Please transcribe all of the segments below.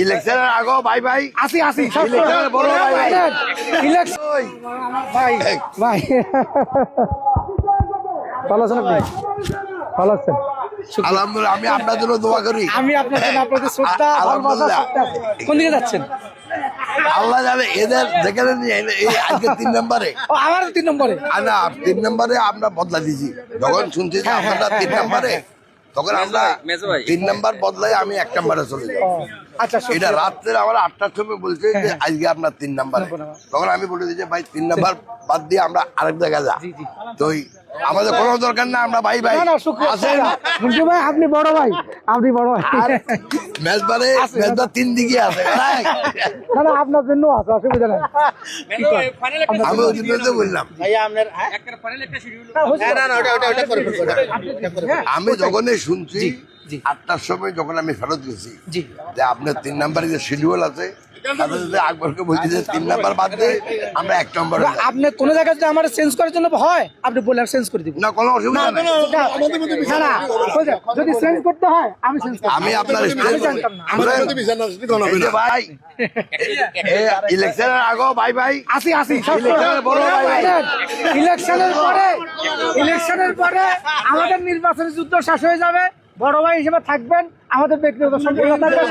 ইলেকশনের আগে ভাই ভাই আসি আসি ইলেকশনের বড় ভাই ভাই ইলেকশন ভাই ভাই ভালো আছেন আপনি? ভালো আছেন? আলহামদুলিল্লাহ, আমি আপনার জন্য দোয়া করি। আমি আপনার জন্য আপনাদের শ্রদ্ধা ভালোবাসা সবটা আছে। কোন দিকে যাচ্ছেন? আল্লাহ জানে এদের যেখানে নিয়ে এই আজকে 3 নম্বরে ও আমার 3 নম্বরে। না 3 নম্বরে আমরা বদলা দিয়েছি। যখন শুনছি যে আপনারা 3 নম্বরে, তখন আমরা 3 নম্বর বদলাই আমি 1 নম্বরে চলে যাই। আচ্ছা এটা রাত্রে আমরা 8টার সময় বলছে যে আজকে আপনার 3 নম্বরে, তখন আমি বলে দিই যে ভাই 3 নম্বর বাদ দিয়ে আমরা আরেক জায়গায় যা। তো আমাদের কোনো দরকার না, আমরা ভাই ভাই আসেন। মুন্টু ভাই আপনি বড় ভাই, আপনি বড় ভাই। মেজবারে মেজবার 3 দিকে আছে। না না আপনার জন্য আছে, অসুবিধা নাই। আমি ওই জন্য তো বললাম, আমি যখনই শুনছি 8টার সময় যখন আমি ফেরত গেছি যে আপনার 3 নম্বরে যে শিডিউল আছে, তাদের সাথে আকবরকে বলছি যে 3 নম্বর বাদ দিয়ে আমরা 1 নম্বরে যাই। আপনি কোনো জায়গায় যদি আমার চেঞ্জ করার জন্য হয় আপনি বললে চেঞ্জ করে দিব। না কোনো অসুবিধা নেই, না না যদি চেঞ্জ করতে হয় আমি চেঞ্জ করব। আমি আপনার ভাই ইলেকশনের আগে ভাই ভাই আসি আসি ইলেকশনের বড় ভাই ভাই ইলেকশনের পরে আমাদের নির্বাচনী যুদ্ধ শেষ হয়ে যাবে। বড় ভাই হিসেবে থাকবেন, আমাদের ব্যক্তিগত সম্পর্ক থাকবে।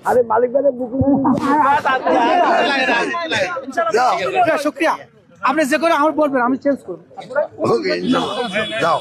আরে মালিক ভাই শুক্রিয়া, আপনি যে করে আমার বলবেন আমি চেঞ্জ করবো। যাও।